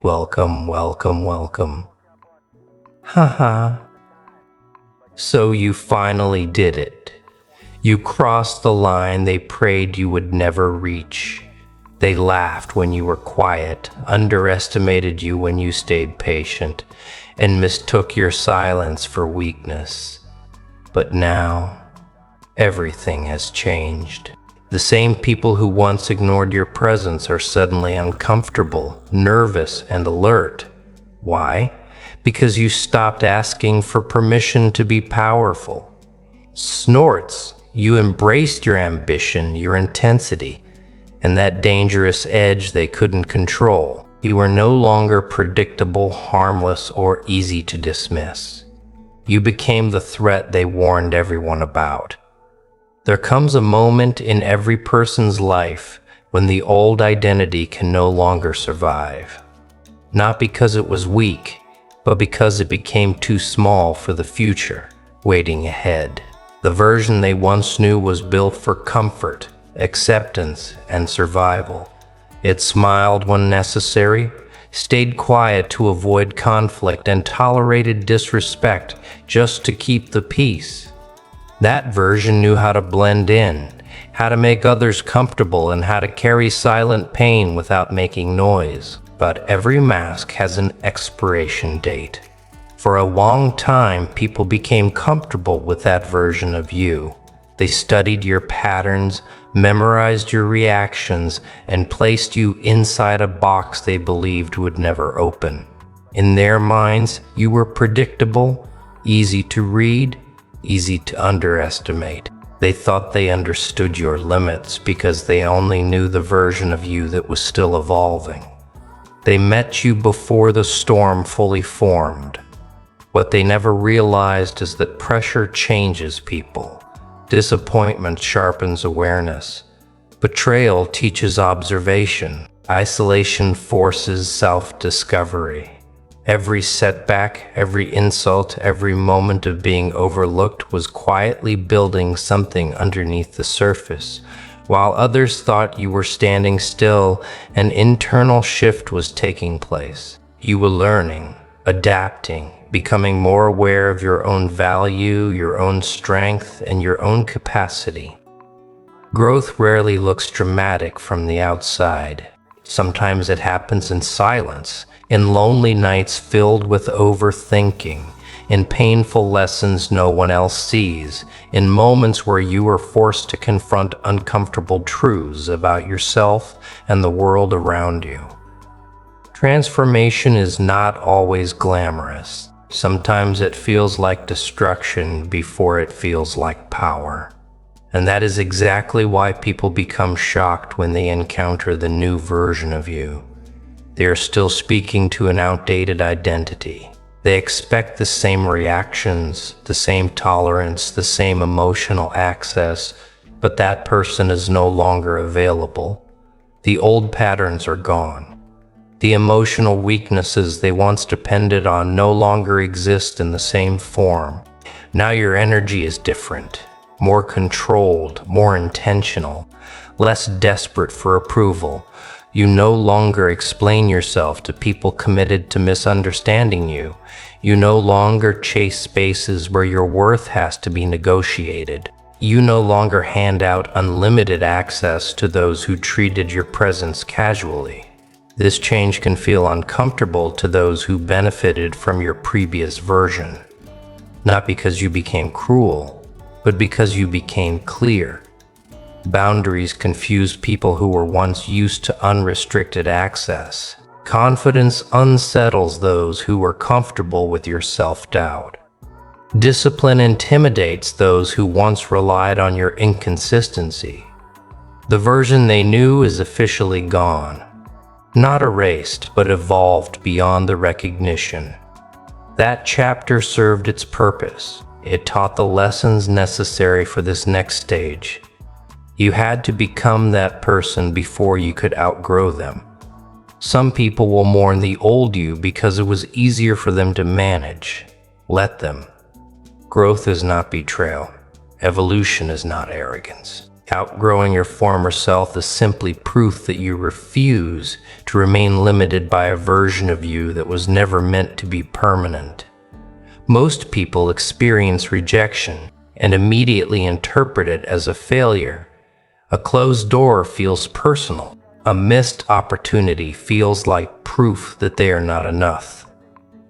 Welcome, welcome, welcome. Haha. So you finally did it. You crossed the line they prayed you would never reach. They laughed when you were quiet, underestimated you when you stayed patient, and mistook your silence for weakness. But now, everything has changed. The same people who once ignored your presence are suddenly uncomfortable, nervous, and alert. Why? Because you stopped asking for permission to be powerful. Snorts, you embraced your ambition, your intensity, and that dangerous edge they couldn't control. You were no longer predictable, harmless, or easy to dismiss. You became the threat they warned everyone about. There comes a moment in every person's life when the old identity can no longer survive. Not because it was weak, but because it became too small for the future waiting ahead. The version they once knew was built for comfort, acceptance, and survival. It smiled when necessary, stayed quiet to avoid conflict, and tolerated disrespect just to keep the peace. That version knew how to blend in, how to make others comfortable, and how to carry silent pain without making noise. But every mask has an expiration date. For a long time, people became comfortable with that version of you. They studied your patterns, memorized your reactions, and placed you inside a box they believed would never open. In their minds, you were predictable, easy to read, easy to underestimate. They thought they understood your limits because they only knew the version of you that was still evolving. They met you before the storm fully formed. What they never realized is that pressure changes people. Disappointment sharpens awareness. Betrayal teaches observation. Isolation forces self-discovery. Every setback, every insult, every moment of being overlooked was quietly building something underneath the surface. While others thought you were standing still, an internal shift was taking place. You were learning, adapting, becoming more aware of your own value, your own strength, and your own capacity. Growth rarely looks dramatic from the outside. Sometimes it happens in silence, in lonely nights filled with overthinking, in painful lessons no one else sees, in moments where you are forced to confront uncomfortable truths about yourself and the world around you. Transformation is not always glamorous. Sometimes it feels like destruction before it feels like power. And that is exactly why people become shocked when they encounter the new version of you. They are still speaking to an outdated identity. They expect the same reactions, the same tolerance, the same emotional access, but that person is no longer available. The old patterns are gone. The emotional weaknesses they once depended on no longer exist in the same form. Now your energy is different, more controlled, more intentional, less desperate for approval. You no longer explain yourself to people committed to misunderstanding you. You no longer chase spaces where your worth has to be negotiated. You no longer hand out unlimited access to those who treated your presence casually. This change can feel uncomfortable to those who benefited from your previous version. Not because you became cruel, but because you became clear. Boundaries confuse people who were once used to unrestricted access. Confidence unsettles those who were comfortable with your self-doubt. Discipline intimidates those who once relied on your inconsistency. The version they knew is officially gone. Not erased, but evolved beyond the recognition. That chapter served its purpose. It taught the lessons necessary for this next stage. You had to become that person before you could outgrow them. Some people will mourn the old you because it was easier for them to manage. Let them. Growth is not betrayal. Evolution is not arrogance. Outgrowing your former self is simply proof that you refuse to remain limited by a version of you that was never meant to be permanent. Most people experience rejection and immediately interpret it as a failure. A closed door feels personal. A missed opportunity feels like proof that they are not enough.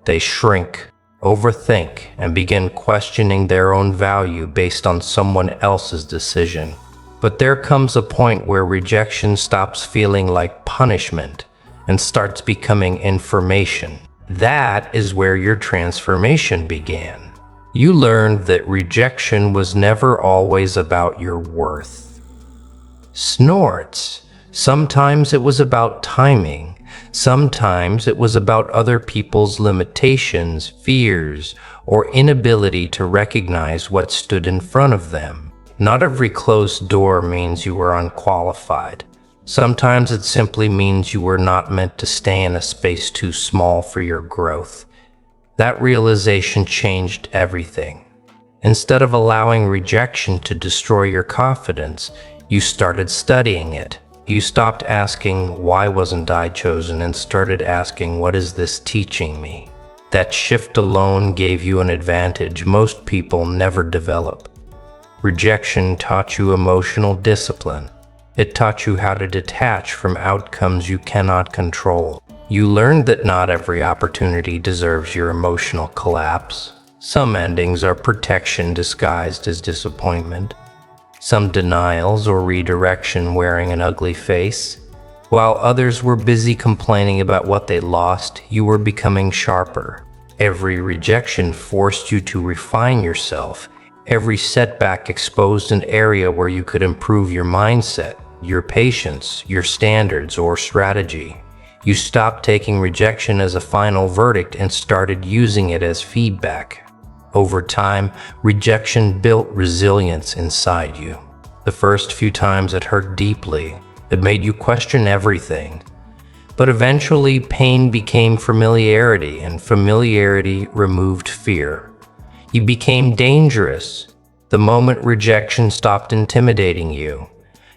They shrink, overthink, and begin questioning their own value based on someone else's decision. But there comes a point where rejection stops feeling like punishment and starts becoming information. That is where your transformation began. You learned that rejection was never always about your worth. Snorts. Sometimes it was about timing. Sometimes it was about other people's limitations, fears, or inability to recognize what stood in front of them. Not every closed door means you were unqualified. Sometimes it simply means you were not meant to stay in a space too small for your growth. That realization changed everything. Instead of allowing rejection to destroy your confidence, you started studying it. You stopped asking, "Why wasn't I chosen?" and started asking, "What is this teaching me?" That shift alone gave you an advantage most people never develop. Rejection taught you emotional discipline. It taught you how to detach from outcomes you cannot control. You learned that not every opportunity deserves your emotional collapse. Some endings are protection disguised as disappointment. Some denials or redirection wearing an ugly face. While others were busy complaining about what they lost, you were becoming sharper. Every rejection forced you to refine yourself. Every setback exposed an area where you could improve your mindset, your patience, your standards, or strategy. You stopped taking rejection as a final verdict and started using it as feedback. Over time, rejection built resilience inside you. The first few times it hurt deeply. It made you question everything. But eventually, pain became familiarity, and familiarity removed fear. You became dangerous the moment rejection stopped intimidating you.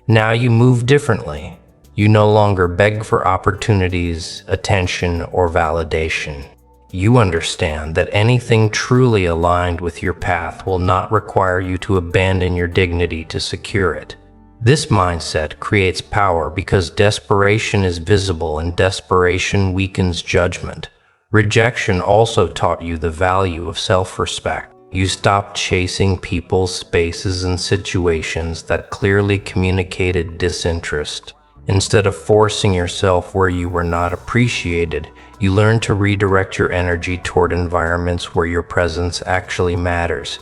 Now you move differently. You no longer beg for opportunities, attention, or validation. You understand that anything truly aligned with your path will not require you to abandon your dignity to secure it. This mindset creates power because desperation is visible and desperation weakens judgment. Rejection also taught you the value of self-respect. You stopped chasing people, spaces, and situations that clearly communicated disinterest. Instead of forcing yourself where you were not appreciated, you learned to redirect your energy toward environments where your presence actually matters.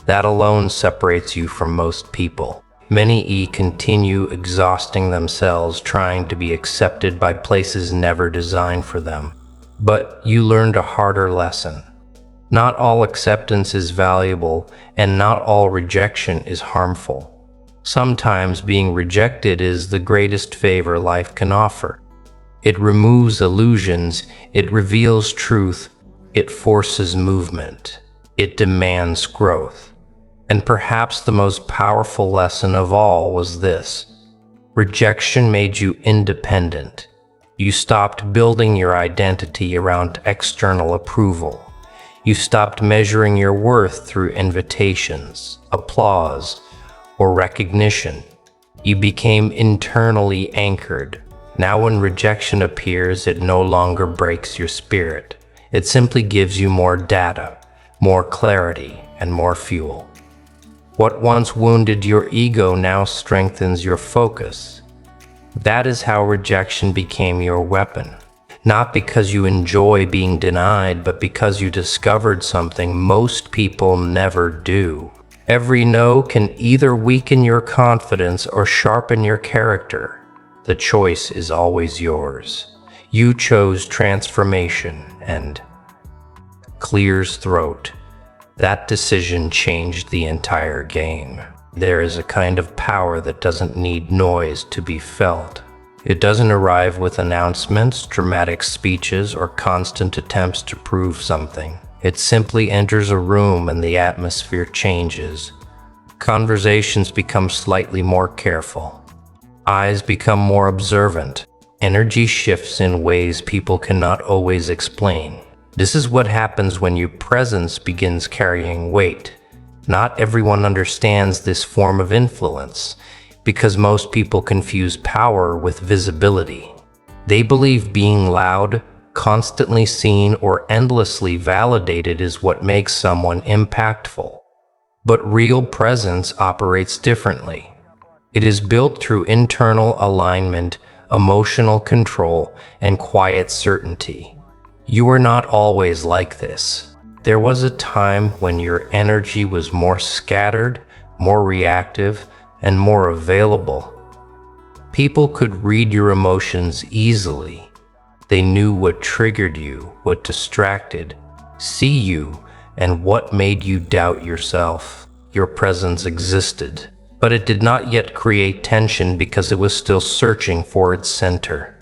That alone separates you from most people. Many continue exhausting themselves trying to be accepted by places never designed for them. But you learned a harder lesson. Not all acceptance is valuable, and not all rejection is harmful. Sometimes being rejected is the greatest favor life can offer. It removes illusions, it reveals truth, it forces movement, it demands growth. And perhaps the most powerful lesson of all was this: rejection made you independent. You stopped building your identity around external approval. You stopped measuring your worth through invitations, applause, or recognition. You became internally anchored. Now when rejection appears, it no longer breaks your spirit. It simply gives you more data, more clarity, and more fuel. What once wounded your ego now strengthens your focus. That is how rejection became your weapon. Not because you enjoy being denied, but because you discovered something most people never do. Every no can either weaken your confidence or sharpen your character. The choice is always yours. You chose transformation and clears throat. That decision changed the entire game. There is a kind of power that doesn't need noise to be felt. It doesn't arrive with announcements, dramatic speeches, or constant attempts to prove something. It simply enters a room and the atmosphere changes. Conversations become slightly more careful. Eyes become more observant. Energy shifts in ways people cannot always explain. This is what happens when your presence begins carrying weight. Not everyone understands this form of influence, because most people confuse power with visibility. They believe being loud, constantly seen, or endlessly validated is what makes someone impactful. But real presence operates differently. It is built through internal alignment, emotional control, and quiet certainty. You are not always like this. There was a time when your energy was more scattered, more reactive, and more available. People could read your emotions easily. They knew what triggered you, what distracted, see you, and what made you doubt yourself. Your presence existed, but it did not yet create tension because it was still searching for its center.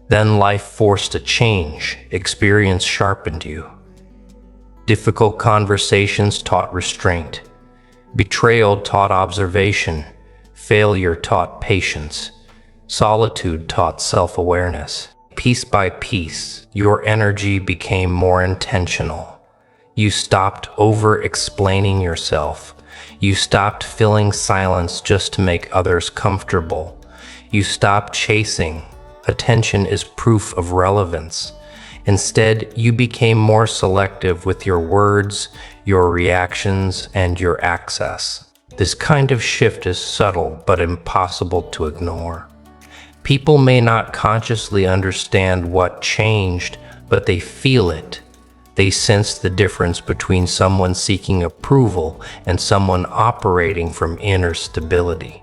Then life forced a change. Experience sharpened you. Difficult conversations taught restraint. Betrayal taught observation. Failure taught patience. Solitude taught self-awareness. Piece by piece, your energy became more intentional. You stopped over-explaining yourself. You stopped filling silence just to make others comfortable. You stopped chasing. Attention is proof of relevance. Instead, you became more selective with your words, your reactions, and your access. This kind of shift is subtle but impossible to ignore. People may not consciously understand what changed, but they feel it. They sense the difference between someone seeking approval and someone operating from inner stability.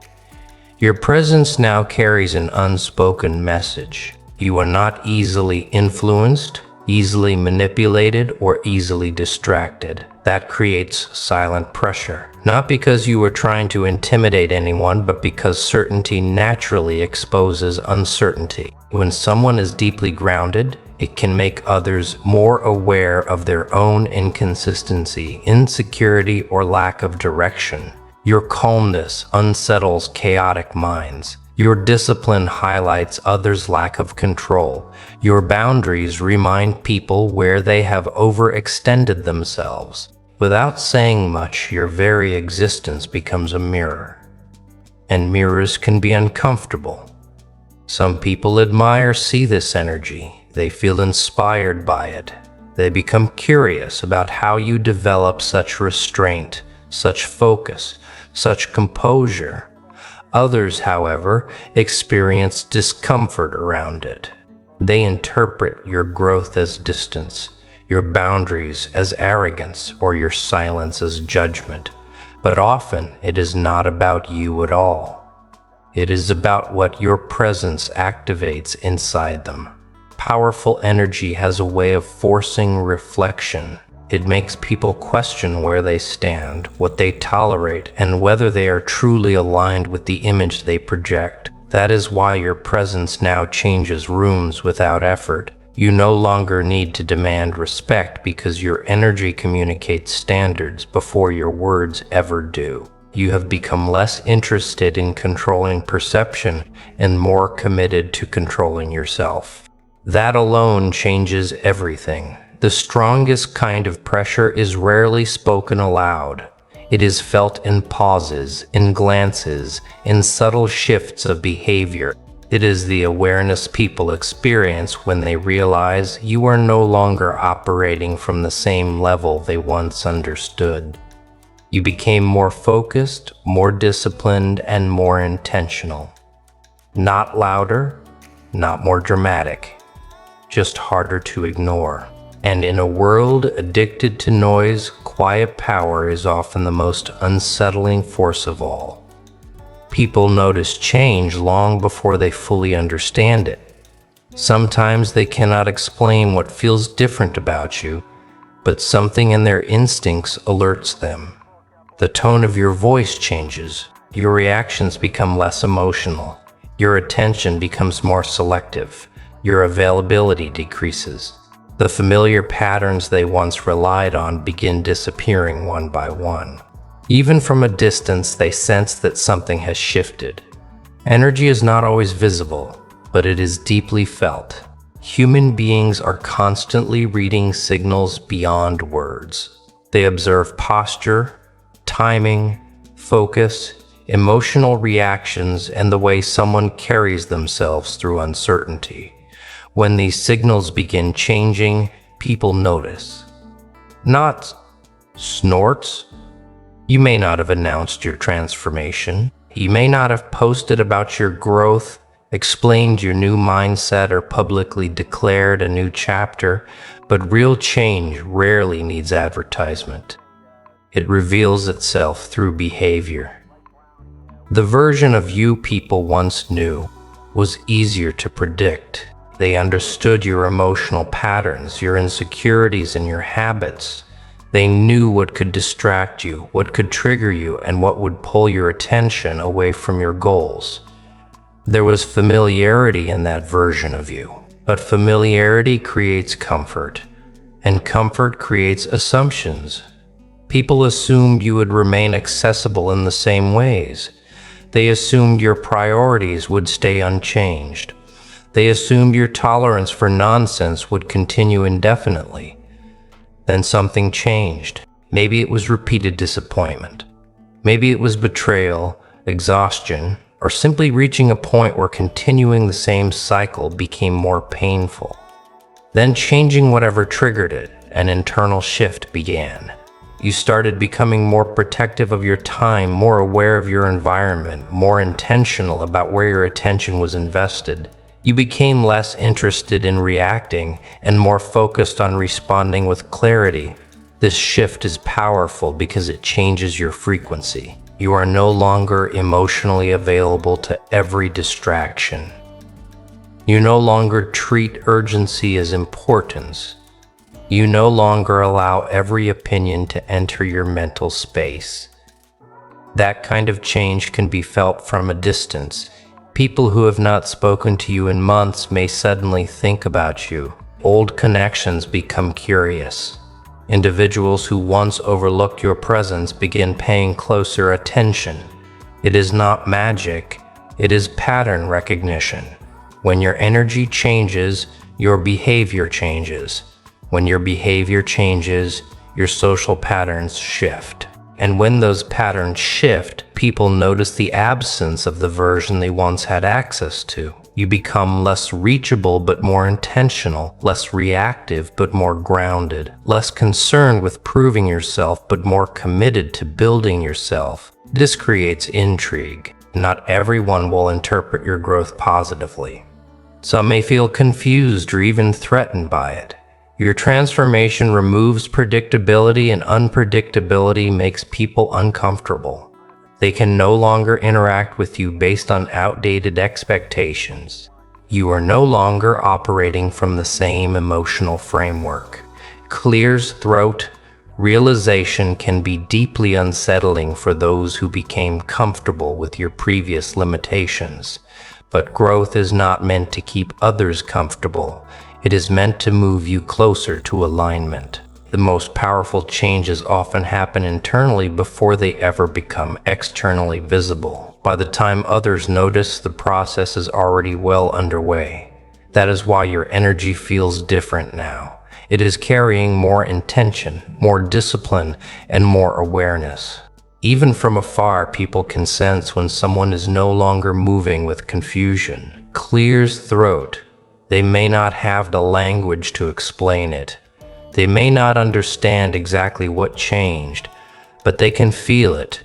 Your presence now carries an unspoken message. You are not easily influenced, easily manipulated, or easily distracted. That creates silent pressure. Not because you are trying to intimidate anyone, but because certainty naturally exposes uncertainty. When someone is deeply grounded, it can make others more aware of their own inconsistency, insecurity, or lack of direction. Your calmness unsettles chaotic minds. Your discipline highlights others' lack of control. Your boundaries remind people where they have overextended themselves. Without saying much, your very existence becomes a mirror. And mirrors can be uncomfortable. Some people see this energy. They feel inspired by it. They become curious about how you develop such restraint, such focus, such composure. Others, however, experience discomfort around it. They interpret your growth as distance, your boundaries as arrogance, or your silence as judgment. But often, it is not about you at all. It is about what your presence activates inside them. Powerful energy has a way of forcing reflection. It makes people question where they stand, what they tolerate, and whether they are truly aligned with the image they project. That is why your presence now changes rooms without effort. You no longer need to demand respect because your energy communicates standards before your words ever do. You have become less interested in controlling perception and more committed to controlling yourself. That alone changes everything. The strongest kind of pressure is rarely spoken aloud. It is felt in pauses, in glances, in subtle shifts of behavior. It is the awareness people experience when they realize you are no longer operating from the same level they once understood. You became more focused, more disciplined, and more intentional. Not louder, not more dramatic, just harder to ignore. And in a world addicted to noise, quiet power is often the most unsettling force of all. People notice change long before they fully understand it. Sometimes they cannot explain what feels different about you, but something in their instincts alerts them. The tone of your voice changes. Your reactions become less emotional. Your attention becomes more selective. Your availability decreases. The familiar patterns they once relied on begin disappearing one by one. Even from a distance, they sense that something has shifted. Energy is not always visible, but it is deeply felt. Human beings are constantly reading signals beyond words. They observe posture, timing, focus, emotional reactions, and the way someone carries themselves through uncertainty. When these signals begin changing, people notice. Not snorts. You may not have announced your transformation. You may not have posted about your growth, explained your new mindset, or publicly declared a new chapter, but real change rarely needs advertisement. It reveals itself through behavior. The version of you people once knew was easier to predict. They understood your emotional patterns, your insecurities, and your habits. They knew what could distract you, what could trigger you, and what would pull your attention away from your goals. There was familiarity in that version of you, but familiarity creates comfort, and comfort creates assumptions. People assumed you would remain accessible in the same ways. They assumed your priorities would stay unchanged. They assumed your tolerance for nonsense would continue indefinitely. Then something changed. Maybe it was repeated disappointment. Maybe it was betrayal, exhaustion, or simply reaching a point where continuing the same cycle became more painful. Then changing whatever triggered it, an internal shift began. You started becoming more protective of your time, more aware of your environment, more intentional about where your attention was invested. You became less interested in reacting and more focused on responding with clarity. This shift is powerful because it changes your frequency. You are no longer emotionally available to every distraction. You no longer treat urgency as importance. You no longer allow every opinion to enter your mental space. That kind of change can be felt from a distance. People who have not spoken to you in months may suddenly think about you. Old connections become curious. Individuals who once overlooked your presence begin paying closer attention. It is not magic, it is pattern recognition. When your energy changes, your behavior changes. When your behavior changes, your social patterns shift. And when those patterns shift, people notice the absence of the version they once had access to. You become less reachable but more intentional, less reactive but more grounded, less concerned with proving yourself but more committed to building yourself. This creates intrigue. Not everyone will interpret your growth positively. Some may feel confused or even threatened by it. Your transformation removes predictability, and unpredictability makes people uncomfortable. They can no longer interact with you based on outdated expectations. You are no longer operating from the same emotional framework. Clears throat. Realization can be deeply unsettling for those who became comfortable with your previous limitations. But growth is not meant to keep others comfortable. It is meant to move you closer to alignment. The most powerful changes often happen internally before they ever become externally visible. By the time others notice, the process is already well underway. That is why your energy feels different now. It is carrying more intention, more discipline, and more awareness. Even from afar, people can sense when someone is no longer moving with confusion. Clears throat. They may not have the language to explain it. They may not understand exactly what changed, but they can feel it.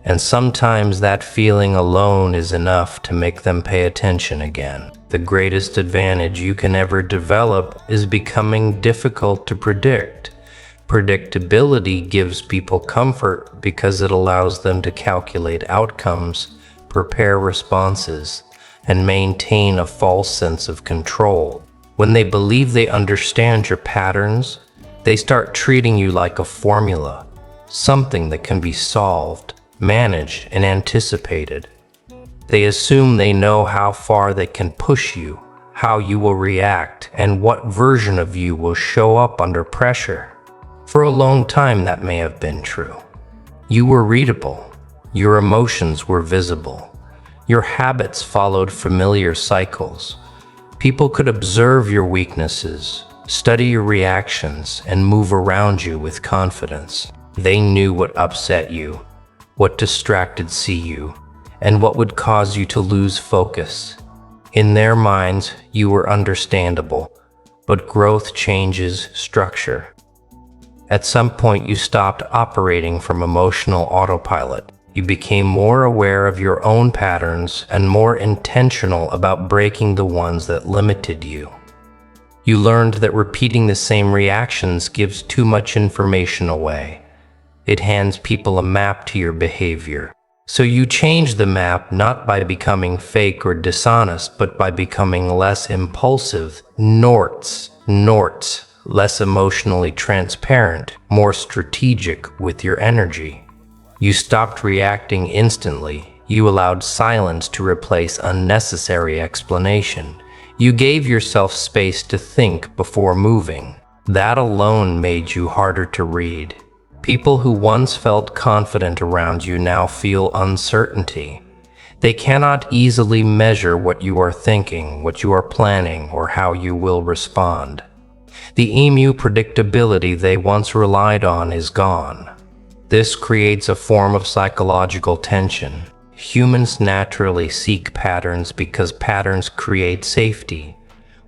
And sometimes that feeling alone is enough to make them pay attention again. The greatest advantage you can ever develop is becoming difficult to predict. Predictability gives people comfort because it allows them to calculate outcomes, prepare responses, and maintain a false sense of control. When they believe they understand your patterns, they start treating you like a formula, something that can be solved, managed, and anticipated. They assume they know how far they can push you, how you will react, and what version of you will show up under pressure. For a long time, that may have been true. You were readable. Your emotions were visible. Your habits followed familiar cycles. People could observe your weaknesses, study your reactions, and move around you with confidence. They knew what upset you, what distracted you, and what would cause you to lose focus. In their minds, you were understandable, but growth changes structure. At some point, you stopped operating from emotional autopilot. You became more aware of your own patterns and more intentional about breaking the ones that limited you. You learned that repeating the same reactions gives too much information away. It hands people a map to your behavior. So you change the map not by becoming fake or dishonest, but by becoming less impulsive, norts, less emotionally transparent, more strategic with your energy. You stopped reacting instantly. You allowed silence to replace unnecessary explanation. You gave yourself space to think before moving. That alone made you harder to read. People who once felt confident around you now feel uncertainty. They cannot easily measure what you are thinking, what you are planning, or how you will respond. The emu predictability they once relied on is gone. This creates a form of psychological tension. Humans naturally seek patterns because patterns create safety.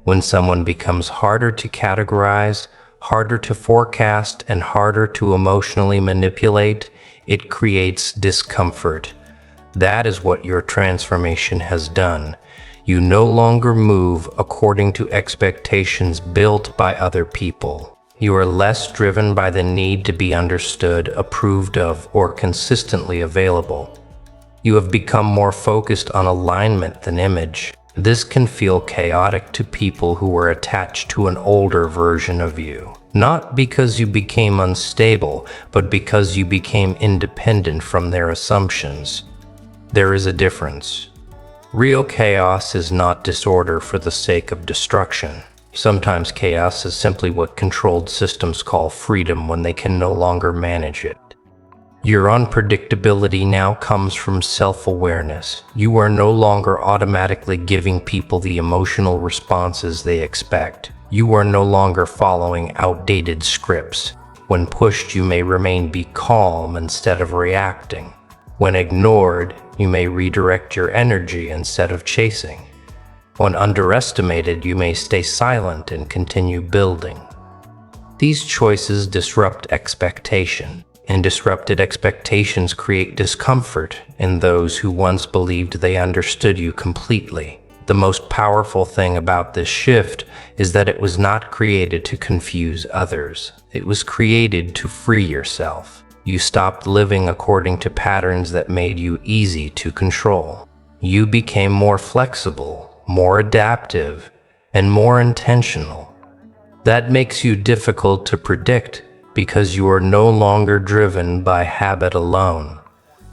When someone becomes harder to categorize, harder to forecast, and harder to emotionally manipulate, it creates discomfort. That is what your transformation has done. You no longer move according to expectations built by other people. You are less driven by the need to be understood, approved of, or consistently available. You have become more focused on alignment than image. This can feel chaotic to people who were attached to an older version of you. Not because you became unstable, but because you became independent from their assumptions. There is a difference. Real chaos is not disorder for the sake of destruction. Sometimes chaos is simply what controlled systems call freedom when they can no longer manage it. Your unpredictability now comes from self-awareness. You are no longer automatically giving people the emotional responses they expect. You are no longer following outdated scripts. When pushed, you may be calm instead of reacting. When ignored, you may redirect your energy instead of chasing. When underestimated, you may stay silent and continue building. These choices disrupt expectation. And disrupted expectations create discomfort in those who once believed they understood you completely. The most powerful thing about this shift is that it was not created to confuse others. It was created to free yourself. You stopped living according to patterns that made you easy to control. You became more flexible, more adaptive, and more intentional. That makes you difficult to predict, because you are no longer driven by habit alone.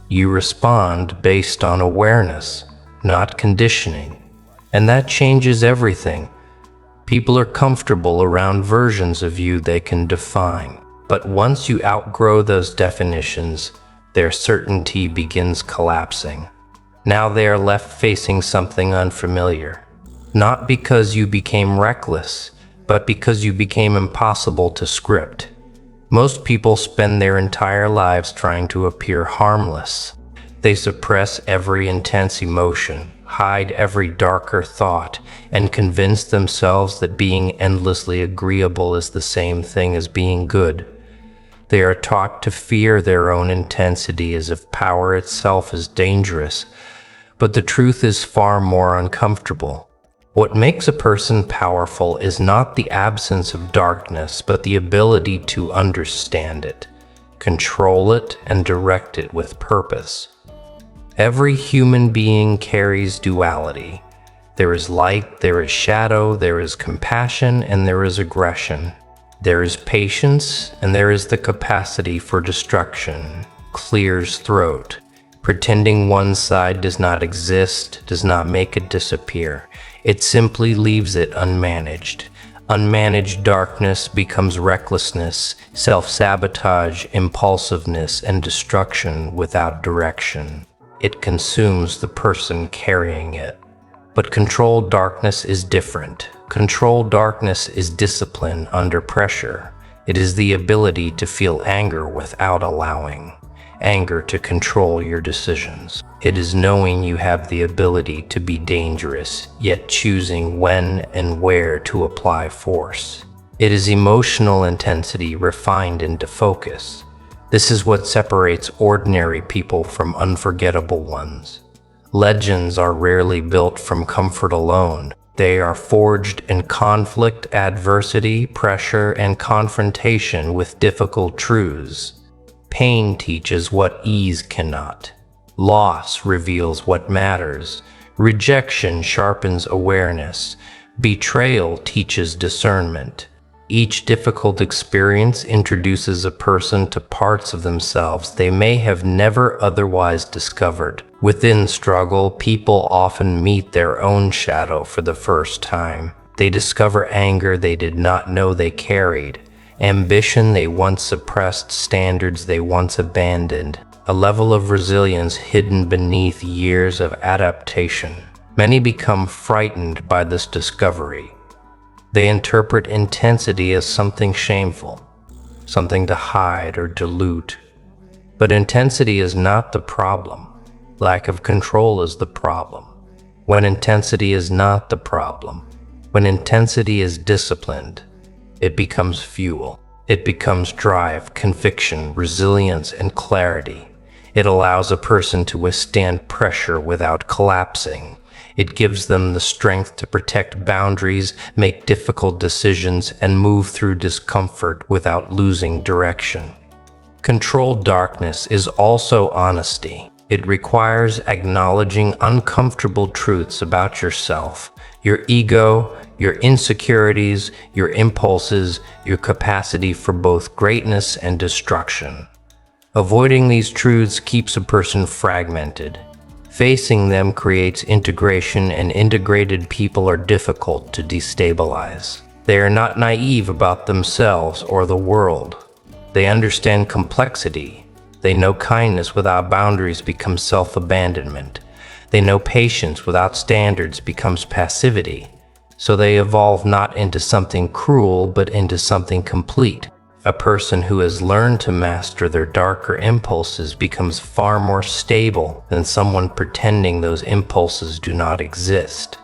You respond based on awareness, not conditioning. And that changes everything. People are comfortable around versions of you they can define. But once you outgrow those definitions, their certainty begins collapsing. Now they are left facing something unfamiliar. Not because you became reckless, but because you became impossible to script. Most people spend their entire lives trying to appear harmless. They suppress every intense emotion, hide every darker thought, and convince themselves that being endlessly agreeable is the same thing as being good. They are taught to fear their own intensity as if power itself is dangerous, but the truth is far more uncomfortable. What makes a person powerful is not the absence of darkness, but the ability to understand it, control it, and direct it with purpose. Every human being carries duality. There is light, there is shadow, there is compassion, and there is aggression. There is patience, and there is the capacity for destruction. Clear's throat. Pretending one side does not exist does not make it disappear. It simply leaves it unmanaged. Unmanaged darkness becomes recklessness, self-sabotage, impulsiveness, and destruction without direction. It consumes the person carrying it. But controlled darkness is different. Controlled darkness is discipline under pressure. It is the ability to feel anger without allowing anger to control your decisions. It is knowing you have the ability to be dangerous, yet choosing when and where to apply force. It is emotional intensity refined into focus. This is what separates ordinary people from unforgettable ones. Legends are rarely built from comfort alone. They are forged in conflict, adversity, pressure, and confrontation with difficult truths. Pain teaches what ease cannot. Loss reveals what matters. Rejection sharpens awareness. Betrayal teaches discernment. Each difficult experience introduces a person to parts of themselves they may have never otherwise discovered. Within struggle, people often meet their own shadow for the first time. They discover anger they did not know they carried, ambition they once suppressed, standards they once abandoned, a level of resilience hidden beneath years of adaptation. Many become frightened by this discovery. They interpret intensity as something shameful, something to hide or dilute. But intensity is not the problem. Lack of control is the problem. When intensity is not the problem, when intensity is disciplined, it becomes fuel. It becomes drive, conviction, resilience, and clarity. It allows a person to withstand pressure without collapsing. It gives them the strength to protect boundaries, make difficult decisions, and move through discomfort without losing direction. Controlled darkness is also honesty. It requires acknowledging uncomfortable truths about yourself, your ego, your insecurities, your impulses, your capacity for both greatness and destruction. Avoiding these truths keeps a person fragmented. Facing them creates integration, and integrated people are difficult to destabilize. They are not naive about themselves or the world. They understand complexity. They know kindness without boundaries becomes self-abandonment. They know patience without standards becomes passivity. So they evolve not into something cruel, but into something complete. A person who has learned to master their darker impulses becomes far more stable than someone pretending those impulses do not exist.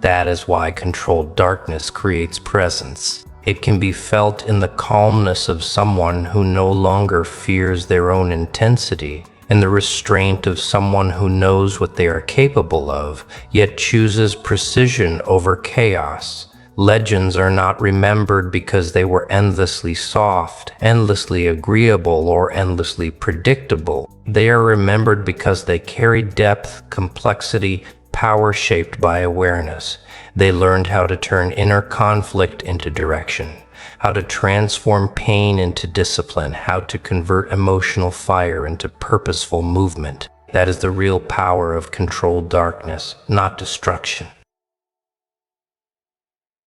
That is why controlled darkness creates presence. It can be felt in the calmness of someone who no longer fears their own intensity, and the restraint of someone who knows what they are capable of, yet chooses precision over chaos. Legends are not remembered because they were endlessly soft, endlessly agreeable, or endlessly predictable. They are remembered because they carry depth, complexity, power shaped by awareness. They learned how to turn inner conflict into direction, how to transform pain into discipline, how to convert emotional fire into purposeful movement. That is the real power of controlled darkness, not destruction.